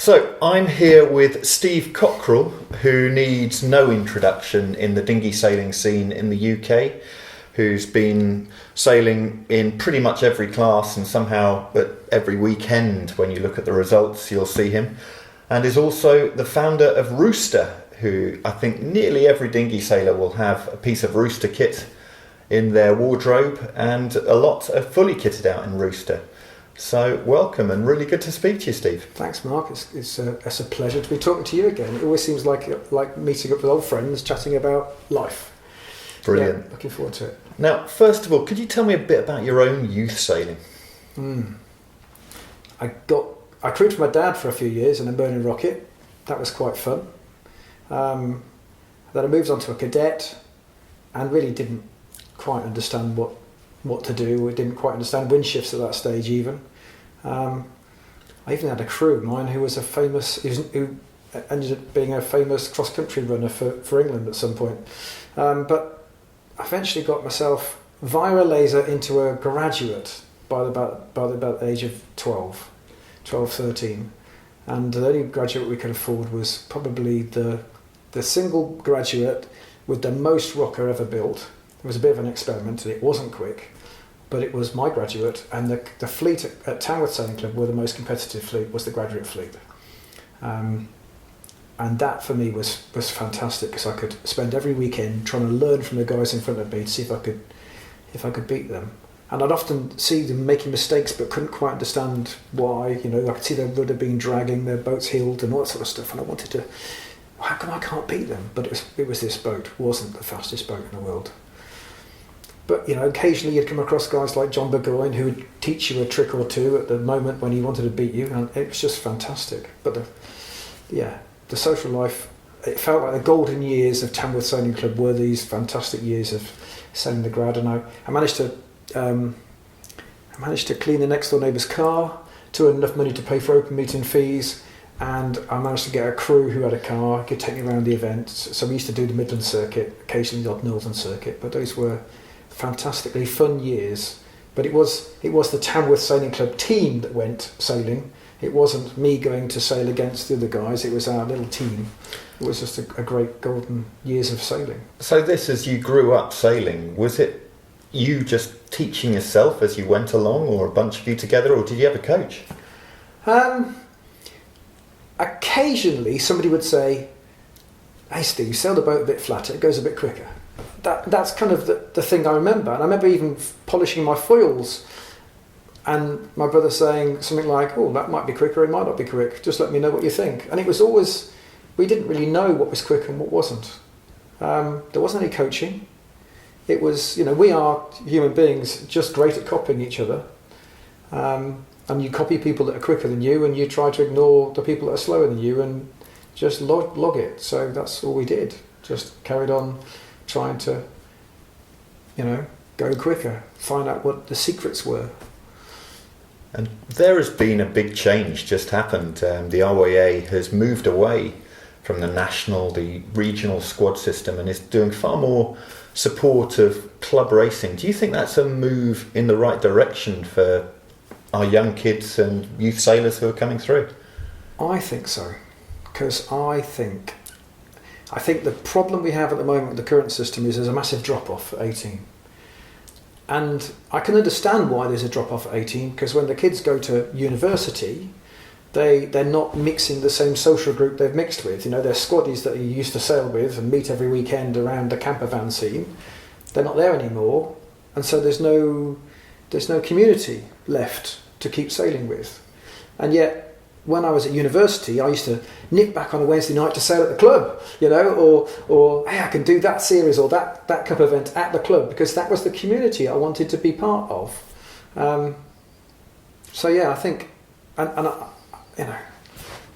So I'm here with Steve Cockerill, who needs no introduction in the dinghy sailing scene in the UK, who's been sailing in pretty much every class and somehow at every weekend when you look at the results you'll see him, and is also the founder of Rooster, who I think nearly every dinghy sailor will have a piece of Rooster kit in their wardrobe, and a lot are fully kitted out in Rooster. So welcome, and really good to speak to you, Steve. Thanks, Mark. It's a pleasure to be talking to you again. It always seems like meeting up with old friends, chatting about life. Brilliant. Yeah, looking forward to it. Now, first of all, could you tell me a bit about your own youth sailing? I crewed for my dad for a few years in a burning rocket. That was quite fun. Then I moved on to a cadet and really didn't quite understand what to do. We didn't quite understand wind shifts at that stage even. I even had a crew of mine who ended up being a famous cross-country runner for England at some point. But I eventually got myself via a laser into a graduate by about the age of 12, 13. And the only graduate we could afford was probably the single graduate with the most rocker ever built. It was a bit of an experiment and it wasn't quick, but it was my graduate, and the fleet at Tamworth Sailing Club were the most competitive fleet, was the graduate fleet. And that for me was fantastic, because I could spend every weekend trying to learn from the guys in front of me to see if I could beat them. And I'd often see them making mistakes but couldn't quite understand why. You know, I could see their rudder being dragging, their boats heeled and all that sort of stuff, and I wanted to, how come I can't beat them? But it was this boat, wasn't the fastest boat in the world. But, you know, occasionally you'd come across guys like John Burgoyne who would teach you a trick or two at the moment when he wanted to beat you, and it was just fantastic. But the social life, it felt like the golden years of Tamworth Sailing Club were these fantastic years of sailing the grad, and I managed to clean the next door neighbour's car to earn enough money to pay for open meeting fees, and I managed to get a crew who had a car, could take me around the events. So we used to do the Midland circuit, occasionally the Northern circuit, but those were fantastically fun years. But it was the Tamworth Sailing Club team that went sailing. It wasn't me going to sail against the other guys, it was our little team. It was just a great golden years of sailing. So this, as you grew up sailing, was it you just teaching yourself as you went along, or a bunch of you together, or did you have a coach? Occasionally somebody would say, "Hey Steve, you sail the boat a bit flatter, it goes a bit quicker." That's kind of the thing I remember. And I remember even polishing my foils and my brother saying something like, "Oh, that might be quicker, it might not be quick, just let me know what you think." And it was always, we didn't really know what was quick and what wasn't. There wasn't any coaching. It was, you know, we are human beings just great at copying each other. And you copy people that are quicker than you, and you try to ignore the people that are slower than you and just log it. So that's all we did. Just carried on trying to, you know, go quicker, find out what the secrets were. And there has been a big change just happened. The RYA has moved away from the national, the regional squad system, and is doing far more support of club racing. Do you think that's a move in the right direction for our young kids and youth sailors who are coming through? I think so, because I think the problem we have at the moment with the current system is there's a massive drop-off at 18. And I can understand why there's a drop-off at 18, because when the kids go to university, they're not mixing the same social group they've mixed with. You know, they're squaddies that you used to sail with and meet every weekend around the camper van scene. They're not there anymore, and so there's no community left to keep sailing with. And yet, when I was at university, I used to nip back on a Wednesday night to sail at the club, you know, or hey, I can do that series or that cup event at the club, because that was the community I wanted to be part of. So yeah, I think, and you know,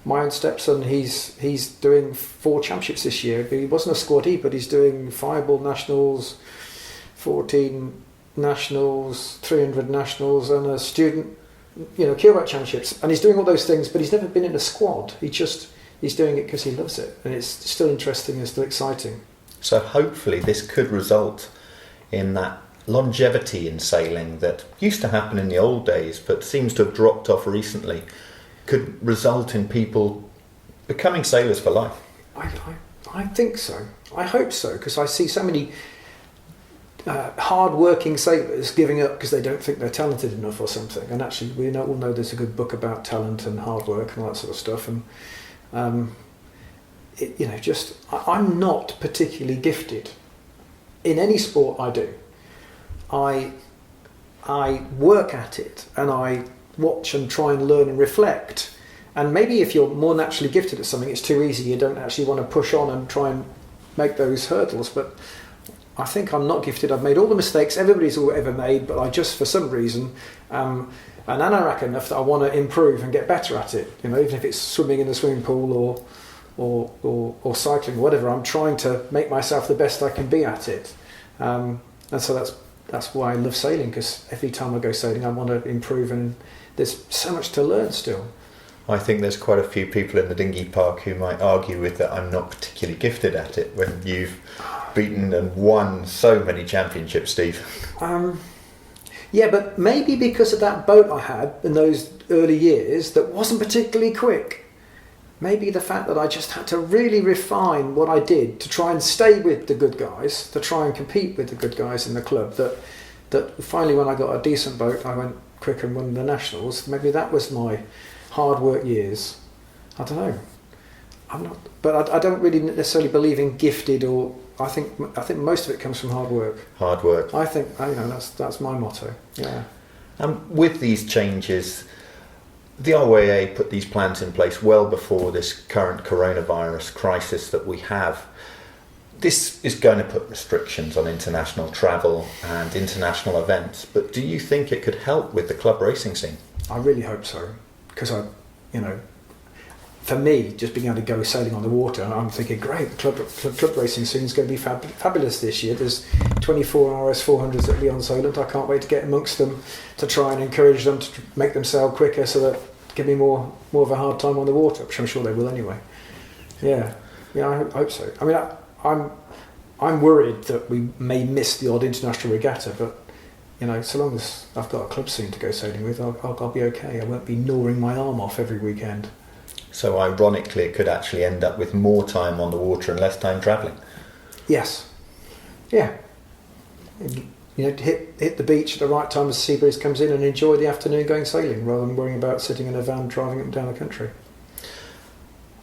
my own stepson, he's doing 4 championships this year. He wasn't a squaddie, but he's doing Fireball Nationals, 14 Nationals, 300 Nationals, and a student, you know, keelboat championships, and he's doing all those things, but he's never been in a squad. He's doing it because he loves it, and it's still interesting and still exciting. So hopefully this could result in that longevity in sailing that used to happen in the old days but seems to have dropped off recently. could result in people becoming sailors for life? I think so. I hope so, because I see so many hard-working sailors giving up because they don't think they're talented enough or something. And actually, we all know there's a good book about talent and hard work and all that sort of stuff. And I'm not particularly gifted in any sport I do. I work at it, and I watch and try and learn and reflect. And maybe if you're more naturally gifted at something, it's too easy. You don't actually want to push on and try and make those hurdles. But I think I'm not gifted. I've made all the mistakes everybody's ever made, but I just, for some reason, an anorak enough that I want to improve and get better at it. Even if it's swimming in the swimming pool or cycling or whatever, I'm trying to make myself the best I can be at it. And so that's why I love sailing, because every time I go sailing, I want to improve, and there's so much to learn still. I think there's quite a few people in the dinghy park who might argue with that I'm not particularly gifted at it when you've beaten and won so many championships, Steve. Yeah, but maybe because of that boat I had in those early years that wasn't particularly quick. Maybe the fact that I just had to really refine what I did to try and stay with the good guys, to try and compete with the good guys in the club, that finally when I got a decent boat, I went quick and won the nationals. Maybe that was my hard work years. I don't know. I'm not, but I don't really necessarily believe in gifted, or I think most of it comes from hard work. Hard work. I think that's my motto. Yeah. With these changes, the RYA put these plans in place well before this current coronavirus crisis that we have. This is going to put restrictions on international travel and international events, but do you think it could help with the club racing scene? I really hope so, because for me, just being able to go sailing on the water, I'm thinking, great, the club racing scene is going to be fabulous this year. There's 24 RS 400s that'll be on Solent. I can't wait to get amongst them to try and encourage them to make them sail quicker, so that give me more of a hard time on the water, which I'm sure they will anyway. Yeah, I hope so. I mean, I'm worried that we may miss the odd international regatta, but so long as I've got a club scene to go sailing with, I'll be okay. I won't be gnawing my arm off every weekend. So ironically, it could actually end up with more time on the water and less time travelling. Yes. Yeah. Hit the beach at the right time as the sea breeze comes in and enjoy the afternoon going sailing, rather than worrying about sitting in a van driving up and down the country.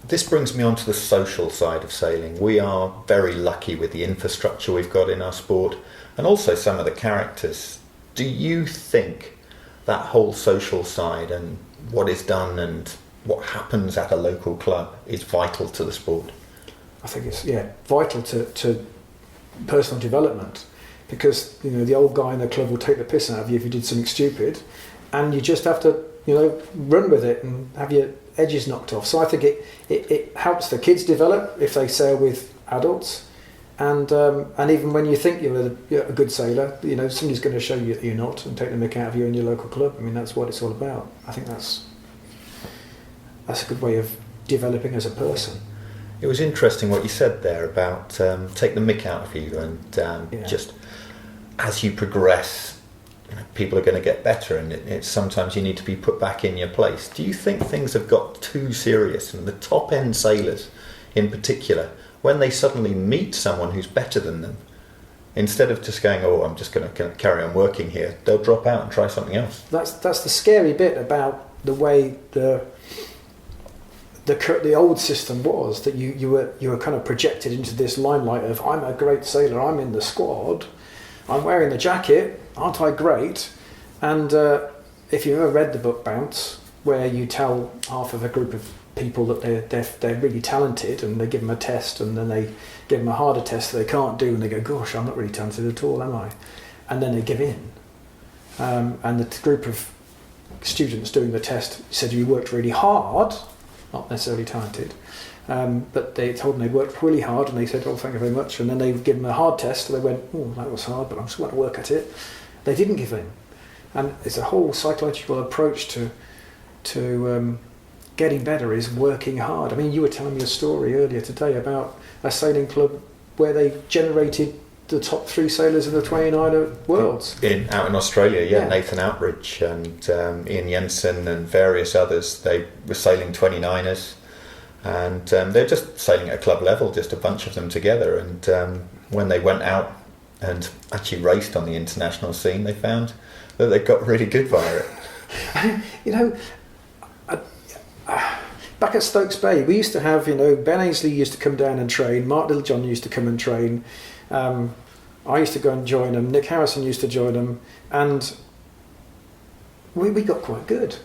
This brings me on to the social side of sailing. We are very lucky with the infrastructure we've got in our sport, and also some of the characters. Do you think that whole social side and what is done and what happens at a local club is vital to the sport? I think it's vital to personal development, because the old guy in the club will take the piss out of you if you did something stupid, and you just have to run with it and have your edges knocked off. So I think it helps the kids develop if they sail with adults, and even when you think you're a good sailor, somebody's going to show you that you're not and take the mick out of you in your local club. I mean, that's what it's all about. I think that's a good way of developing as a person. It was interesting what you said there about take the mick out of you, and just as you progress, people are going to get better, and it's sometimes you need to be put back in your place. Do you think things have got too serious, and the top end sailors in particular, when they suddenly meet someone who's better than them, instead of just going, I'm just going to carry on working here, they'll drop out and try something else? That's the scary bit about the way the old system was, that you were kind of projected into this limelight of, I'm a great sailor, I'm in the squad, I'm wearing the jacket, aren't I great? And if you've ever read the book Bounce, where you tell half of a group of people that they're really talented, and they give them a test, and then they give them a harder test that they can't do, and they go, gosh, I'm not really talented at all, am I? And then they give in. And the group of students doing the test said, you worked really hard, not necessarily talented, but they told them they worked really hard, and they said, thank you very much, and then they give them a hard test, and they went, that was hard, but I'm just going to work at it. They didn't give in. And it's a whole psychological approach to getting better is working hard. I mean, you were telling me a story earlier today about a sailing club where they generated the top 3 sailors in the 29 worlds. Out in Australia, Yeah. Nathan Outridge and Ian Jensen and various others, they were sailing 29ers, and they're just sailing at a club level, just a bunch of them together. And when they went out and actually raced on the international scene, they found that they got really good via it. You know, back at Stokes Bay, we used to have, Ben Ainsley used to come down and train, Mark Littlejohn used to come and train, I used to go and join them, Nick Harrison used to join them, and we got quite good.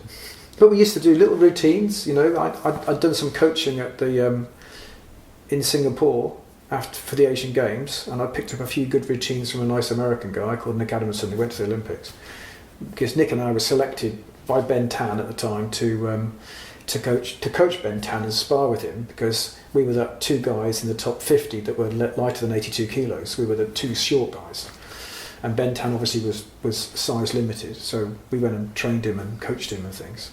But we used to do little routines, I'd done some coaching at the in Singapore for the Asian Games, and I picked up a few good routines from a nice American guy called Nick Adamson who went to the Olympics, because Nick and I were selected by Ben Tan at the time to coach Ben Tan and spar with him, because we were the 2 guys in the top 50 that were lighter than 82 kilos. We were the 2 short guys, and Ben Tan obviously was size limited, so we went and trained him and coached him and things.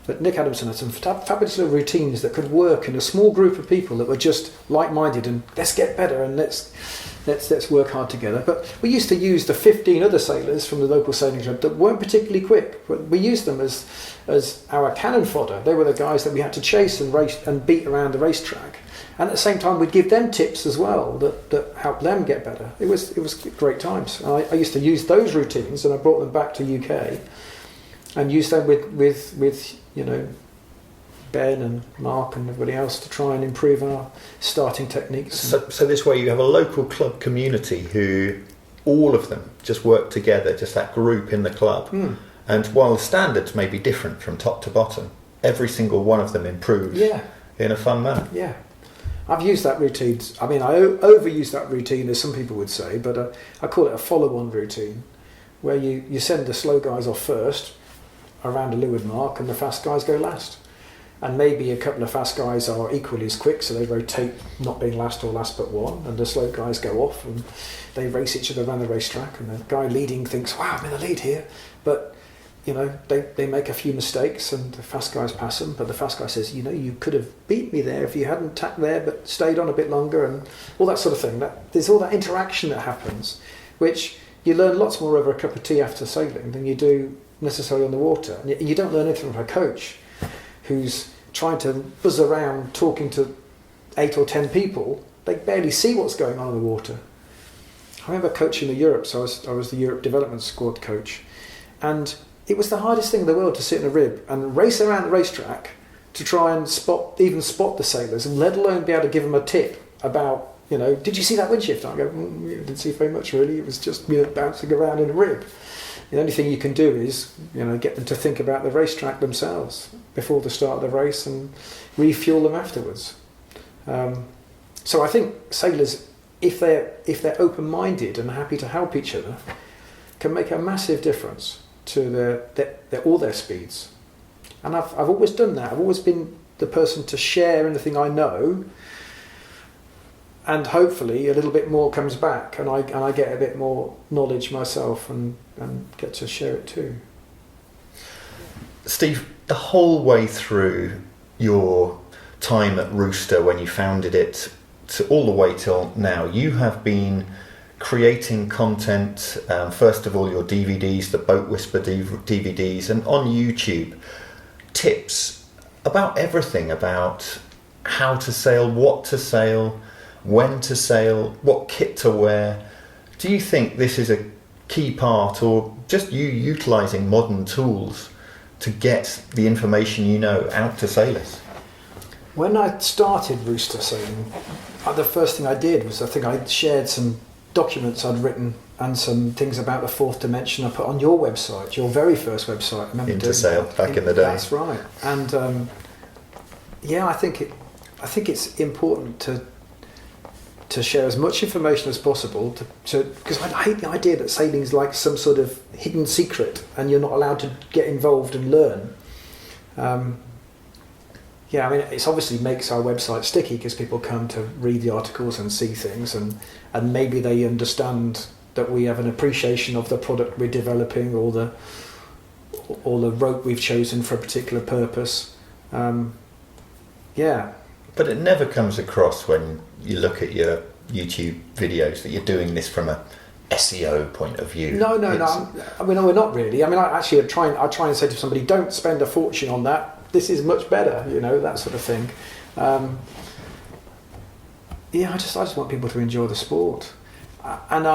But Nick Adamson had some fabulous little routines that could work in a small group of people that were just like-minded and let's get better and let's work hard together. But we used to use the 15 other sailors from the local sailing club that weren't particularly quick, but we used them as our cannon fodder. They were the guys that we had to chase and race and beat around the racetrack. And at the same time, we'd give them tips as well that helped them get better. It was great times. I used to use those routines, and I brought them back to UK and used them with Ben and Mark and everybody else to try and improve our starting techniques. So this way you have a local club community who all of them just work together, just that group in the club. And while the standards may be different from top to bottom, every single one of them improves in a fun manner. Yeah. I've used that routine. I mean, I overuse that routine, as some people would say, but I call it a follow-on routine, where you send the slow guys off first around a leeward mark and the fast guys go last. And maybe a couple of fast guys are equally as quick, so they rotate, not being last or last but one, and the slow guys go off and they race each other around the racetrack, and the guy leading thinks, wow, I'm in the lead here. But they make a few mistakes and the fast guys pass them, but the fast guy says, you could have beat me there if you hadn't tacked there but stayed on a bit longer, and all that sort of thing. There's all that interaction that happens, which you learn lots more over a cup of tea after sailing than you do necessarily on the water. And you don't learn anything from a coach who's trying to buzz around talking to 8 or 10 people. They barely see what's going on in the water. I remember coaching the Europe, so I was the Europe development squad coach, and it was the hardest thing in the world to sit in a rib and race around the racetrack to try and spot the sailors, and let alone be able to give them a tip about, did you see that wind shift? I go, I didn't see very much really, it was just bouncing around in a rib. The only thing you can do is, get them to think about the racetrack themselves before the start of the race and refuel them afterwards. So I think sailors, if they're open-minded and happy to help each other, can make a massive difference to all their speeds. And I've always done that. I've always been the person to share anything I know, and hopefully a little bit more comes back, and I get a bit more knowledge myself and get to share it too. Steve, the whole way through your time at Rooster, when you founded it, to all the way till now, you have been creating content, first of all your DVDs, the Boat Whisper DVDs, and on YouTube, tips about everything, about how to sail, what to sail, when to sail, what kit to wear. Do you think this is a key part, or just you utilising modern tools to get the information out to sailors? When I started Rooster Sailing, the first thing I did was I shared some documents I'd written and some things about the fourth dimension I put on your website, your very first website. I remember Intersail, back in the day. That's right. And I think it's important to share as much information as possible because I hate the idea that sailing is like some sort of hidden secret and you're not allowed to get involved and learn. It obviously makes our website sticky because people come to read the articles and see things, and maybe they understand that we have an appreciation of the product we're developing or the rope we've chosen for a particular purpose. But it never comes across when you look at your YouTube videos that you're doing this from a SEO point of view. No. I mean, no, we're not really. I mean, I try and say to somebody, don't spend a fortune on that. This is much better, that sort of thing. I just want people to enjoy the sport, and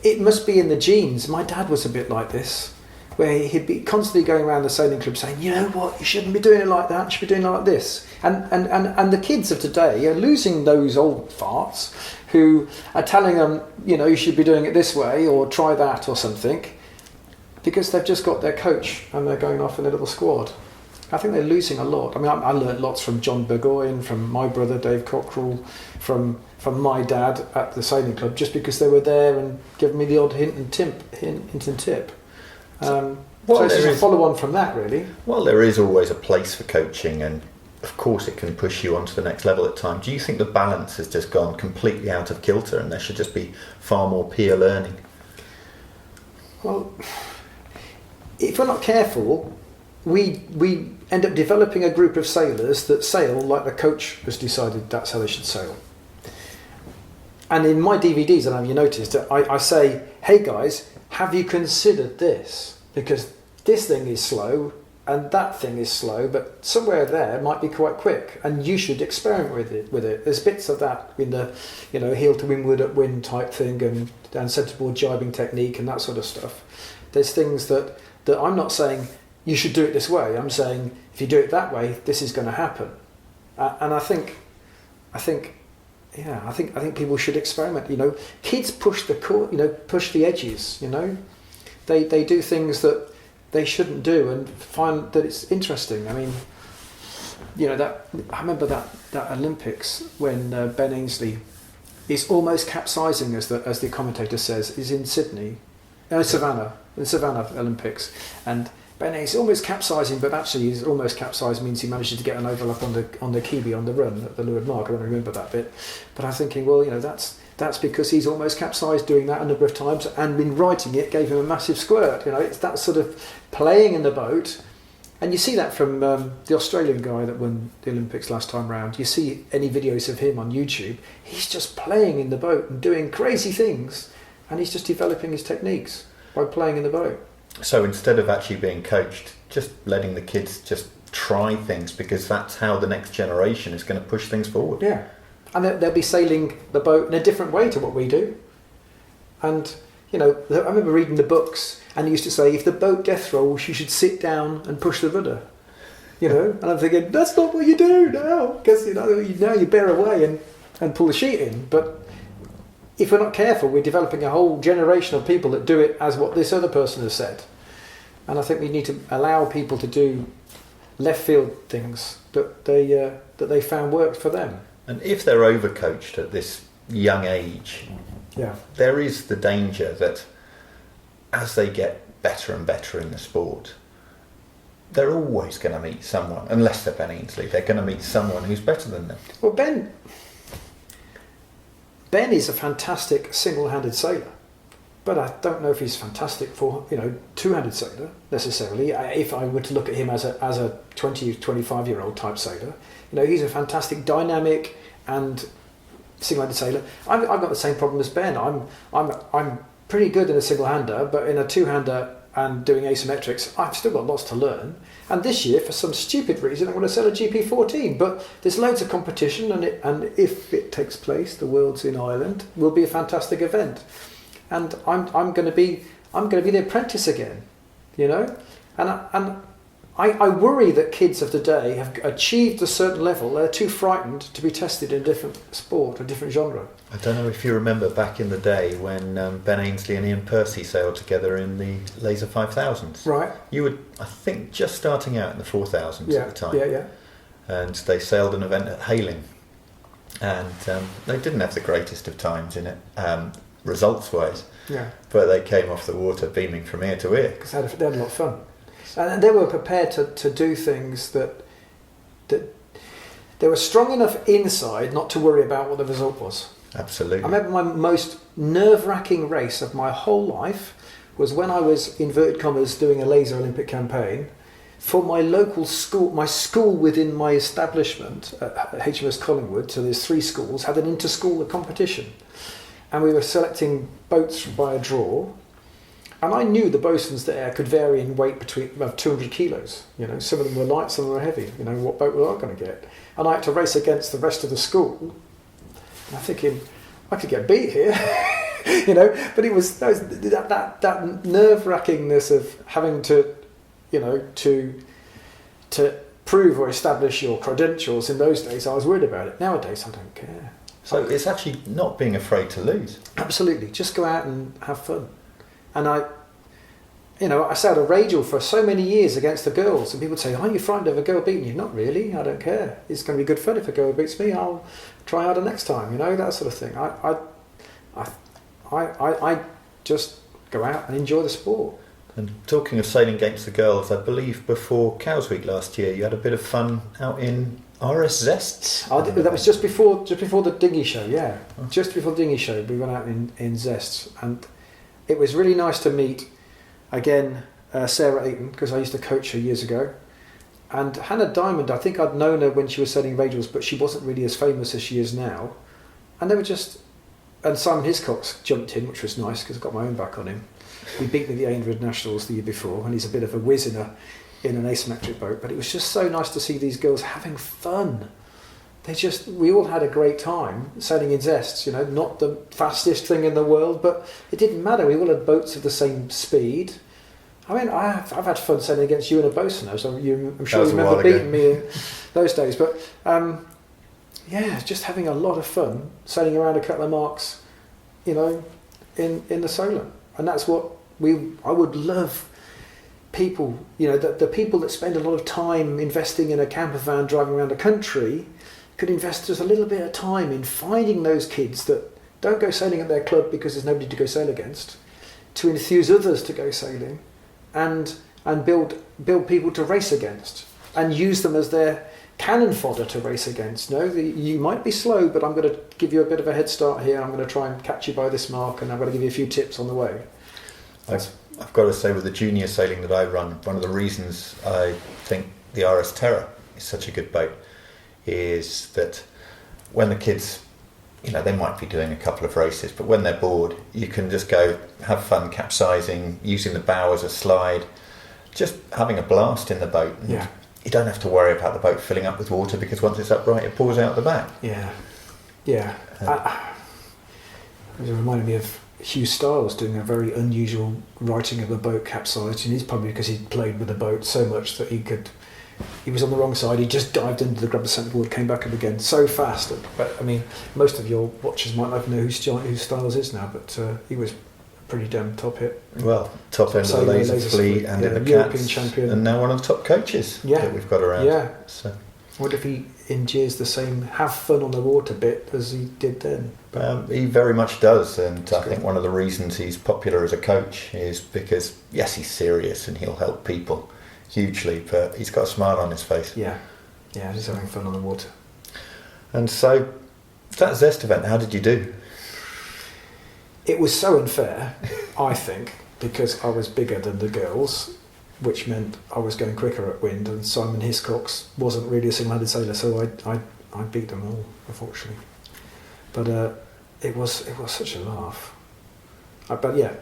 it must be in the genes. My dad was a bit like this, where he'd be constantly going around the sailing club saying, you know what, you shouldn't be doing it like that, you should be doing it like this. And the kids of today are losing those old farts who are telling them, you should be doing it this way or try that or something, because they've just got their coach and they're going off in a little squad. I think they're losing a lot. I mean, I learnt lots from John Burgoyne, from my brother Dave Cockerill, from my dad at the sailing club, just because they were there and giving me the odd hint and tip. So it's just a follow-on from that, really. Well, there is always a place for coaching, and of course it can push you on to the next level at times. Do you think the balance has just gone completely out of kilter and there should just be far more peer learning? Well, if we're not careful, we end up developing a group of sailors that sail like the coach has decided that's how they should sail. And in my DVDs, I don't know if you noticed, I say, hey guys, have you considered this? Because this thing is slow and that thing is slow, but somewhere there might be quite quick, and you should experiment with it. There's bits of that in the heel to windward at wind type thing and centerboard jibing technique and that sort of stuff. There's things that I'm not saying you should do it this way. I'm saying if you do it that way, this is going to happen. And I think people should experiment. Kids push push the edges. They do things that they shouldn't do and find that it's interesting. I mean, I remember that Olympics when Ben Ainsley is almost capsizing, as the commentator says, is in Sydney, Savannah Olympics, and Ben Ainsley almost capsizing, but actually he's almost capsized means he manages to get an overlap on the Kiwi on the run at the leeward mark. I don't remember that bit, but I'm thinking, well, that's because he's almost capsized doing that a number of times, and in writing it gave him a massive squirt. It's that sort of playing in the boat, and you see that from the Australian guy that won the Olympics last time round. You see any videos of him on YouTube, he's just playing in the boat and doing crazy things, and he's just developing his techniques by playing in the boat. So instead of actually being coached, just letting the kids just try things, because that's how the next generation is going to push things forward. Yeah, and they'll be sailing the boat in a different way to what we do. And, I remember reading the books, and they used to say, if the boat death rolls, you should sit down and push the rudder. And I'm thinking, that's not what you do now, because, now you bear away and pull the sheet in. But if we're not careful, we're developing a whole generation of people that do it as what this other person has said. And I think we need to allow people to do left field things that they found worked for them. And if they're overcoached at this young age, there is the danger that as they get better and better in the sport, they're always going to meet someone, unless they're Ben Ainsley, they're going to meet someone who's better than them. Well, Ben is a fantastic single-handed sailor, but I don't know if he's fantastic for two-handed sailor necessarily. If I were to look at him as a 20, 25-year-old type sailor, he's a fantastic dynamic and single-handed sailor. I've got the same problem as Ben. I'm pretty good in a single-hander, but in a two-hander and doing asymmetrics, I've still got lots to learn. And this year, for some stupid reason, I want to sell a GP14. But there's loads of competition, and if it takes place, the Worlds in Ireland will be a fantastic event. And I'm going to be the apprentice again, And I worry that kids of today have achieved a certain level. They're too frightened to be tested in a different sport, a different genre. I don't know if you remember back in the day when Ben Ainsley and Ian Percy sailed together in the Laser 5000s. Right. You were, I think, just starting out in the 4000s at the time. Yeah. And they sailed an event at Hayling. And they didn't have the greatest of times in it, results-wise. Yeah. But they came off the water beaming from ear to ear. Because they had a lot of fun. And they were prepared to do things that they were strong enough inside not to worry about what the result was. Absolutely. I remember my most nerve-wracking race of my whole life was when I was, inverted commas, doing a laser Olympic campaign, for my local school, my school within my establishment at HMS Collingwood, so there's 3 schools, had an inter-school competition. And we were selecting boats by a draw. And I knew the bosuns there could vary in weight between about 200 kilos. You know, some of them were light, some of them were heavy. You know, what boat was I going to get? And I had to race against the rest of the school. And I'm thinking, I could get beat here. You know, but it was that nerve-wrackingness of having to, you know, to prove or establish your credentials. In those days, I was worried about it. Nowadays, I don't care. So it's actually not being afraid to lose. Absolutely, just go out and have fun. And I sailed a radial for so many years against the girls, and people would say, "Aren't you frightened of a girl beating you?" Not really. I don't care. It's going to be good fun if a girl beats me. I'll try harder next time. You know, that sort of thing. I just go out and enjoy the sport. And talking of sailing against the girls, I believe before Cows Week last year, you had a bit of fun out in RS Zests. That was just before the dinghy show. Yeah, just before the dinghy show, we went out in Zests, and it was really nice to meet again Sarah Ayton, because I used to coach her years ago. And Hannah Diamond, I think I'd known her when she was sailing radials, but she wasn't really as famous as she is now. And they were just... And Simon Hiscox jumped in, which was nice, because I got my own back on him. He beat me at the Ainsworth Nationals the year before, and he's a bit of a whiz in an asymmetric boat. But it was just so nice to see these girls having fun. We all had a great time sailing in Zests, you know, not the fastest thing in the world, but it didn't matter. We all had boats of the same speed. I mean, I've had fun sailing against you and a bosun, so I'm sure you remember beating me in those days. But yeah, just having a lot of fun sailing around a couple of marks, you know, in the Solent. And that's what I would love people, you know, the people that spend a lot of time investing in a camper van driving around the country could invest just a little bit of time in finding those kids that don't go sailing at their club because there's nobody to go sail against, to enthuse others to go sailing, and build people to race against, and use them as their cannon fodder to race against. No, you might be slow, but I'm going to give you a bit of a head start here. I'm going to try and catch you by this mark, and I'm going to give you a few tips on the way. I've got to say, with the junior sailing that I run, one of the reasons I think the RS Terror is such a good boat is that when the kids, you know, they might be doing a couple of races, but when they're bored, you can just go have fun capsizing, using the bow as a slide, just having a blast in the boat. And yeah. You don't have to worry about the boat filling up with water, because once it's upright, it pours out the back. Yeah, yeah. It reminded me of Hugh Stiles doing a very unusual righting of a boat capsized, and it's probably because he'd played with the boat so much that he was on the wrong side, he just dived into the grab the centreboard, came back up again so fast. But I mean, most of your watchers might not know who Stiles is now, but he was a pretty damn top hit. Well, top end of the Laser Fleet and in the European Cats, champion, and now one of the top coaches that we've got around. Yeah. So, what if he enjoys the same have fun on the water bit as he did then? He very much does, and I think one of the reasons he's popular as a coach is because, yes, he's serious and he'll help people hugely, but he's got a smile on his face. Yeah, he's having fun on the water. And so, that Zest event, how did you do? It was so unfair, I think, because I was bigger than the girls, which meant I was going quicker at wind, and Simon Hiscox wasn't really a single-handed sailor, so I beat them all, unfortunately. But it was such a laugh. But yeah,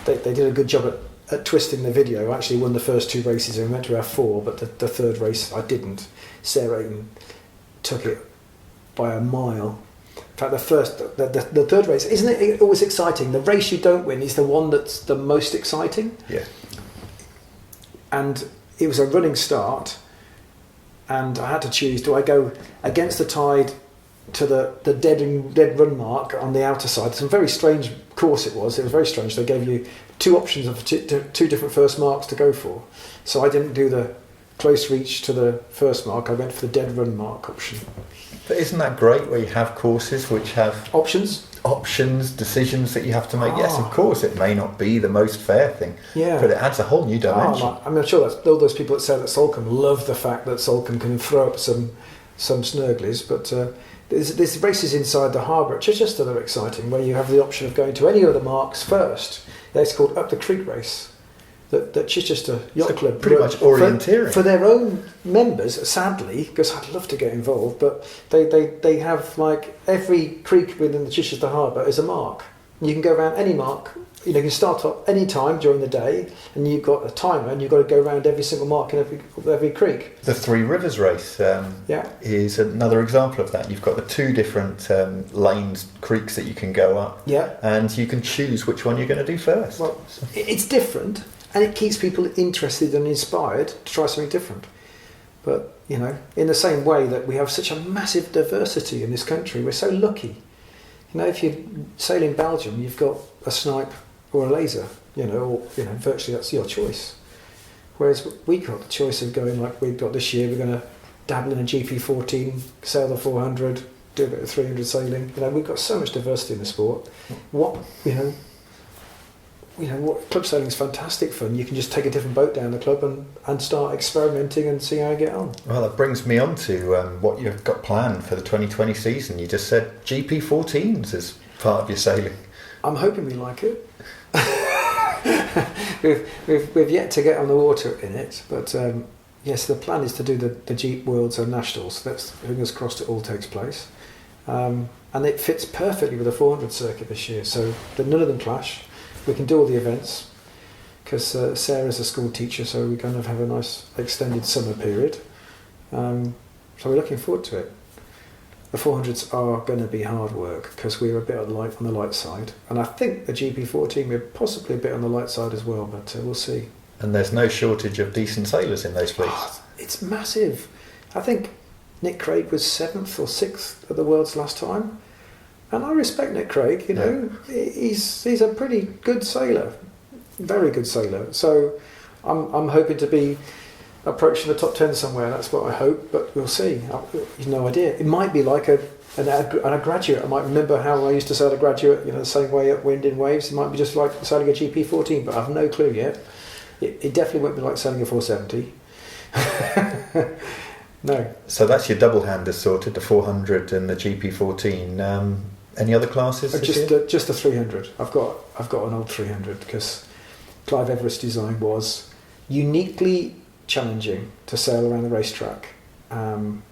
they did a good job at twisting the video. I actually won the first 2 races, and we meant to have 4, but the third race I didn't. Sarah Ayton took it by a mile. In fact, the third race, isn't it always exciting? The race you don't win is the one that's the most exciting. Yeah. And it was a running start, and I had to choose: do I go against the tide to the dead run mark on the outer side? It's a very strange course it was. It was very strange. They gave you 2 options of 2 different first marks to go for. So I didn't do the close reach to the first mark. I went for the dead run mark option. But isn't that great where you have courses which have options, decisions that you have to make? Yes, of course, it may not be the most fair thing, but it adds a whole new dimension. I'm sure that all those people that sail at Salcombe love the fact that Salcombe can throw up some snurglies, but there's races inside the harbour which are just other exciting, where you have the option of going to any of the marks first. It's called Up the Creek Race, that Chichester Yacht So Club pretty much orienteering. for their own members, sadly, because I'd love to get involved, but they have like every creek within the Chichester Harbour is a mark. You can go around any mark. You know, you can start up any time during the day, and you've got a timer, and you've got to go around every single mark in every creek. The Three Rivers race is another example of that. You've got the two different lanes, creeks that you can go up, and you can choose which one you're going to do first. Well, it's different, and it keeps people interested and inspired to try something different. But, you know, in the same way that we have such a massive diversity in this country, we're so lucky. You know, if you sail in Belgium, you've got a snipe or a laser, virtually that's your choice. Whereas we got the choice of going like we've got this year, we're going to dabble in a GP14, sail the 400, do a bit of 300 sailing. You know, we've got so much diversity in the sport. What club sailing is fantastic fun. You can just take a different boat down the club and start experimenting and see how you get on. Well, that brings me on to what you've got planned for the 2020 season. You just said GP14s as part of your sailing. I'm hoping we like it. we've yet to get on the water in it, but yes, the plan is to do the Jeep Worlds and Nationals. That's, fingers crossed, it all takes place, and it fits perfectly with the 400 circuit this year. So that none of them clash. We can do all the events because Sarah's a school teacher, so we're going to have a nice extended summer period. So we're looking forward to it. The 400s are going to be hard work because we're a bit on the light side, and I think the GP14 we're possibly a bit on the light side as well, but we'll see. And there's no shortage of decent sailors in those fleets. Oh, it's massive. I think Nick Craig was 7th or 6th at the Worlds last time, and I respect Nick Craig. You know, he's a pretty good sailor, very good sailor. So I'm hoping to be approaching the top 10 somewhere. That's what I hope, but we'll see. I've no idea. It might be like a graduate. I might remember how I used to sail a graduate, the same way at Wind in Waves. It might be just like sailing a GP14, but I have no clue yet. It definitely won't be like sailing a 470. No. So that's your double hander sorted, the 400 and the GP14. Any other classes? Just the 300. I've got an old 300 because Clive Everest's design was uniquely challenging to sail around the racetrack, and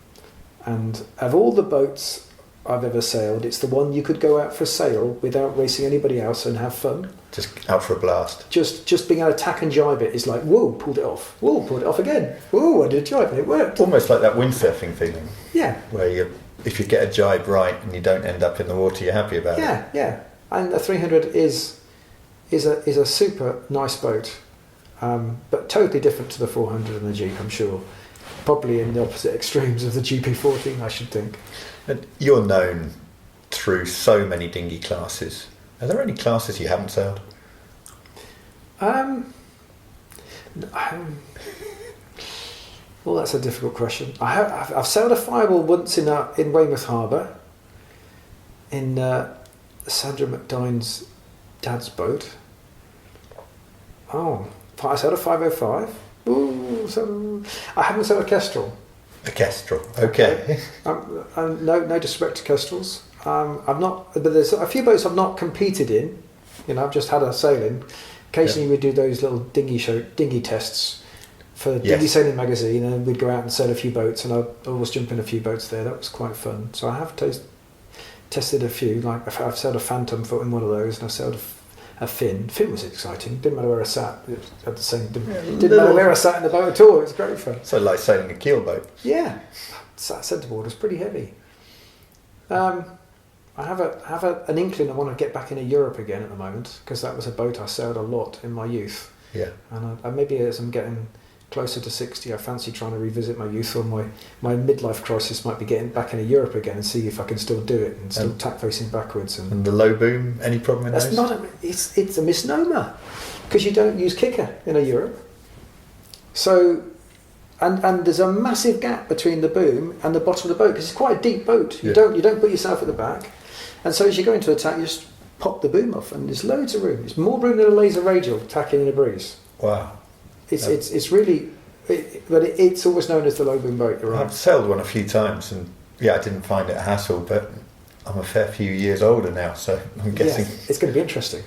of all the boats I've ever sailed, it's the one you could go out for a sail without racing anybody else and have fun. Just out for a blast. Just being able to tack and jibe it is like, whoa, pulled it off. Whoa, pulled it off again. Whoa, I did a jibe and it worked. Almost like that windsurfing feeling. Yeah. Where if you get a jibe right and you don't end up in the water, you're happy about it. Yeah. And the 300 is a super nice boat. But totally different to the 400 and the Jeep, I'm sure. Probably in the opposite extremes of the GP14, I should think. And you're known through so many dinghy classes. Are there any classes you haven't sailed? Well, that's a difficult question. I've sailed a Fireball once in Weymouth Harbour, in Sandra McDine's dad's boat. Oh, I sailed a 505. Ooh, I haven't sailed a Kestrel. A Kestrel, okay. No disrespect to Kestrels. I've not, but there's a few boats I've not competed in. I've just had a sailing. Occasionally we'd do those little dinghy tests for Dinghy Sailing magazine, and we'd go out and sail a few boats, and I'd always jump in a few boats there. That was quite fun. So I have tested a few. Like I've sailed a Phantom foot in one of those, and I sailed a Finn. Finn was exciting. Didn't matter where I sat. It had the same. Didn't matter where I sat in the boat at all. It was great fun. So like sailing a keel boat. Yeah, centreboard was pretty heavy. I have an inkling I want to get back into Europe again at the moment, because that was a boat I sailed a lot in my youth. Yeah. And maybe as I'm getting closer to 60, I fancy trying to revisit my youth, or my midlife crisis might be getting back into Europe again and see if I can still do it and still tack facing backwards. And the low boom, any problem in that's those? It's a misnomer, because you don't use kicker in a Europe. So, and there's a massive gap between the boom and the bottom of the boat, because it's quite a deep boat. You don't put yourself at the back, and so as you go into attack, you just pop the boom off, and there's loads of room. There's more room than a laser radial tacking in a breeze. Wow. It's really, but it's always known as the low boom boat. You're right. I've sailed one a few times, and I didn't find it a hassle, but I'm a fair few years older now, so I'm guessing it's going to be interesting.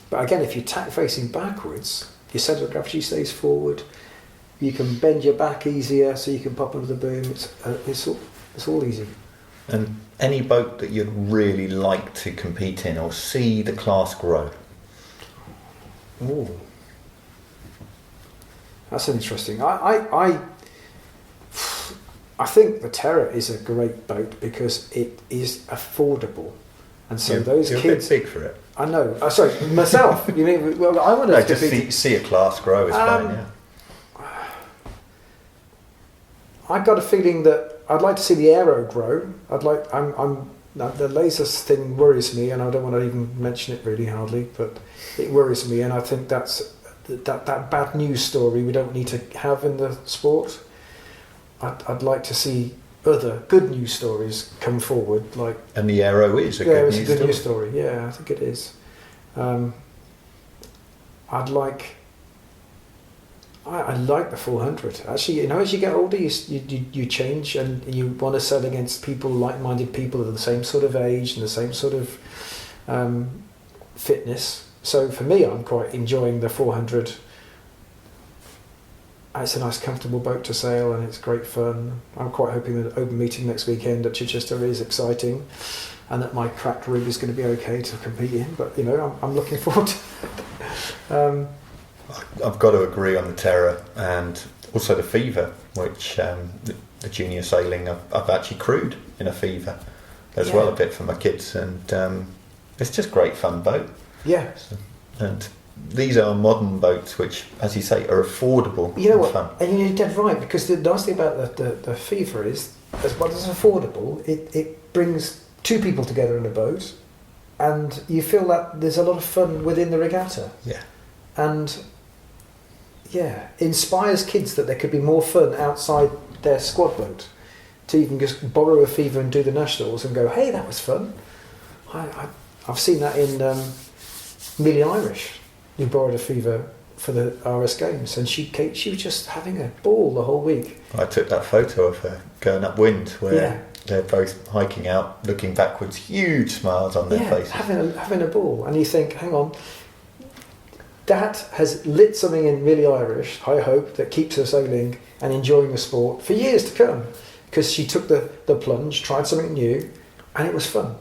But again, if you tack facing backwards, your centre of gravity stays forward. You can bend your back easier, so you can pop under the boom. It's all easy. And any boat that you'd really like to compete in or see the class grow? Oh, that's interesting. I think the Terror is a great boat because it is affordable, and so those you're kids. A bit big for it. I know. Sorry, myself. You mean? Well, I want to just see a class grow is fine. Yeah. I got a feeling that I'd like to see the aero grow. The lasers thing worries me, and I don't want to even mention it really hardly, but it worries me, and I think that's that bad news story we don't need to have in the sport. I'd like to see other good news stories come forward, like. And the aero is a good news story. Yeah, I think it is. I like the 400. Actually, as you get older, you change, and you want to sail against people, like-minded people of the same sort of age and the same sort of fitness. So for me, I'm quite enjoying the 400. It's a nice, comfortable boat to sail, and it's great fun. I'm quite hoping that open meeting next weekend at Chichester is exciting, and that my cracked rib is going to be okay to compete in. But I'm looking forward to it. I've got to agree on the Terror and also the Fever, which the junior sailing I've actually crewed in a Fever as well a bit for my kids, and it's just great fun boat. Yeah. And these are modern boats which, as you say, are affordable and fun. And you're dead right, because the nice thing about the Fever is, as well as affordable, it brings two people together in a boat, and you feel that there's a lot of fun within the regatta. Yeah. And inspires kids that there could be more fun outside their squad boat, to even just borrow a Fever and do the nationals and go, hey, that was fun. I've seen that in Millie Irish, who borrowed a Fever for the RS Games, and she was just having a ball the whole week. I took that photo of her going upwind where they're both hiking out, looking backwards, huge smiles on their faces. having a ball, and you think, hang on, that has lit something in Millie Irish, I hope, that keeps her sailing and enjoying the sport for years to come, because she took the plunge, tried something new, and it was fun.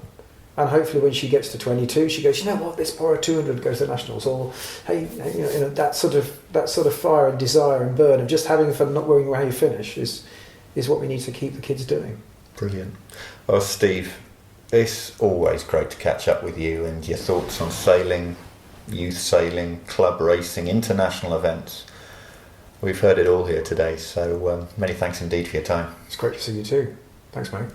And hopefully when she gets to 22, she goes, you know what, let's borrow 200 to go to the nationals, or hey, that sort of fire and desire and burn of just having fun, not worrying how you finish, is what we need to keep the kids doing. Brilliant. Well, Steve, it's always great to catch up with you and your thoughts on sailing, youth sailing, club racing, international events. We've heard it all here today, so many thanks indeed for your time. It's great to see you too. Thanks, mate.